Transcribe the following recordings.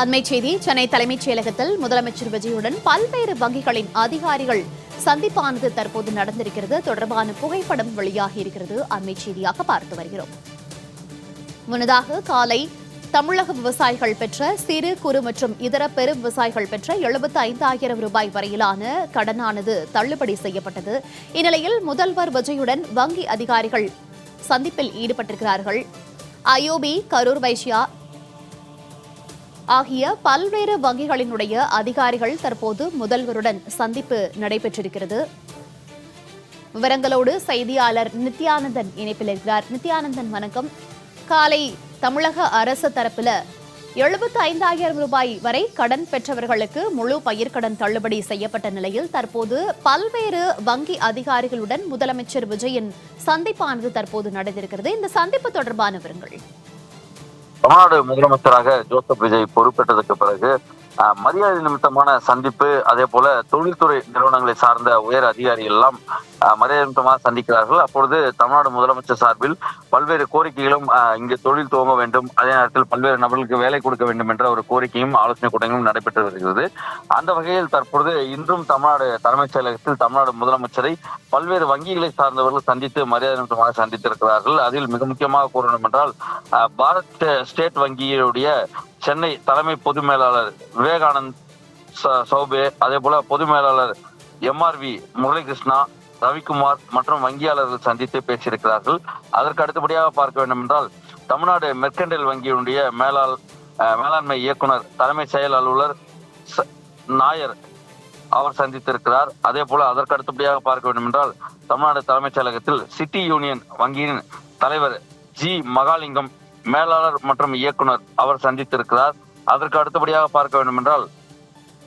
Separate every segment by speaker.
Speaker 1: அண்மை செய்தி. சென்னை தலைமைச் செயலகத்தில் முதலமைச்சர் விஜயுடன் பல்வேறு வங்கிகளின் அதிகாரிகள் சந்திப்பானது தற்போது நடந்திருக்கிறது. தொடர்பான புகைப்படம் வெளியாகி இருக்கிறது. அண்மை செய்தியாக பார்த்து வருகிறோம். முன்னதாக காலை தமிழக விவசாயிகள் பெற்ற சிறு குறு மற்றும் இதர பெரு விவசாயிகள் பெற்ற 75,000 ரூபாய் வரையிலான கடனானது தள்ளுபடி செய்யப்பட்டது. இந்நிலையில் முதல்வர் விஜயுடன் வங்கி அதிகாரிகள் சந்திப்பில் ஈடுபட்டிருக்கிறார்கள். ஐஓபி, கரூர் வைஸ்யா ஆகிய பல்வேறு வங்கிகளினுடைய அதிகாரிகள் தற்போது முதல்வருடன் சந்திப்பு நடைபெற்றிருக்கிறது. விவரங்களோடு செய்தியாளர் நித்யானந்தன் இணைப்பில் இருக்கிறார். நித்யானந்தன், வணக்கம். காலை தமிழக அரசு தரப்புல 75,000 ரூபாய் வரை கடன் பெற்றவர்களுக்கு முழு பயிர்க்கடன் தள்ளுபடி செய்யப்பட்ட நிலையில் தற்போது பல்வேறு வங்கி அதிகாரிகளுடன் முதலமைச்சர் விஜயின் சந்திப்பானது தற்போது நடந்திருக்கிறது. இந்த சந்திப்பு தொடர்பான விவரங்கள்.
Speaker 2: தமிழ்நாடு முதலமைச்சராக ஜோசப் விஜய் பொறுப்பேற்றதற்கு பிறகு மரியாதை நிமித்தமான சந்திப்பு, அதே போல தொழில்துறை நிறுவனங்களை சார்ந்த உயர் அதிகாரிகள் எல்லாம் மரியாதை நிமித்தமாக சந்திக்கிறார்கள். அப்பொழுது தமிழ்நாடு முதலமைச்சர் சார்பில் பல்வேறு கோரிக்கைகளும் இங்கு தொழில் துவங்க வேண்டும், அதே நேரத்தில் பல்வேறு நபர்களுக்கு வேலை கொடுக்க வேண்டும் என்ற ஒரு கோரிக்கையும் ஆலோசனை கூட்டங்களும் நடைபெற்று வருகிறது. அந்த வகையில் தற்பொழுது இன்றும் தமிழ்நாடு தலைமைச் செயலகத்தில் தமிழ்நாடு முதலமைச்சரை பல்வேறு வங்கிகளை சார்ந்தவர்கள் சந்தித்து மரியாதை நிமித்தமாக சந்தித்திருக்கிறார்கள். அதில் மிக முக்கியமாக கூற வேண்டும் என்றால் பாரத் ஸ்டேட் வங்கியுடைய சென்னை தலைமை பொது மேலாளர் விவேகானந்த் சௌபே, அதே போல பொது மேலாளர் MRV முரளிகிருஷ்ணா, ரவிக்குமார் மற்றும் வங்கியாளர்கள் சந்தித்து பேசியிருக்கிறார்கள். அதற்கு அடுத்தபடியாக பார்க்க வேண்டும் என்றால் தமிழ்நாடு மெர்கண்டைல் வங்கியினுடைய மேலாண்மை இயக்குனர் தலைமை செயல் அலுவலர் நாயர் அவர் சந்தித்திருக்கிறார். அதே போல அதற்கு அடுத்தபடியாக பார்க்க வேண்டும் என்றால் தமிழ்நாடு தலைமைச் செயலகத்தில் சிட்டி யூனியன் வங்கியின் தலைவர் G மகாலிங்கம் மேலாளர் மற்றும் இயக்குனர் அவர் சந்தித்திருக்கிறார். அதற்கு அடுத்தபடியாக பார்க்க வேண்டும் என்றால்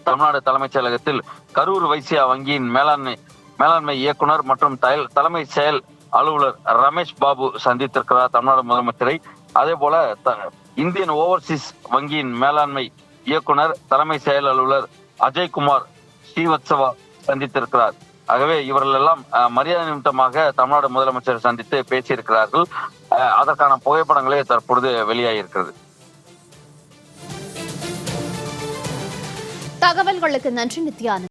Speaker 2: தமிழ்நாடு தலைமைச் செயலகத்தில் கரூர் வைஸ்யா வங்கியின் மேலாண்மை இயக்குனர் மற்றும் தலைமை செயல் அலுவலர் ரமேஷ் பாபு சந்தித்திருக்கிறார் தமிழ்நாடு முதலமைச்சரை. அதே போல இந்தியன் ஓவர்சீஸ் வங்கியின் மேலாண்மை இயக்குனர் தலைமை செயல் அலுவலர் அஜய்குமார் ஸ்ரீவத்சவா சந்தித்திருக்கிறார். ஆகவே இவர்கள் எல்லாம் மரியாதை நிமித்தமாக தமிழ்நாடு முதலமைச்சர் சந்தித்து பேசியிருக்கிறார்கள். அதற்கான புகைப்படங்களே தற்பொழுது வெளியாகியிருக்கிறது.
Speaker 1: தகவல்களுக்கு நன்றி நித்யானந்த்.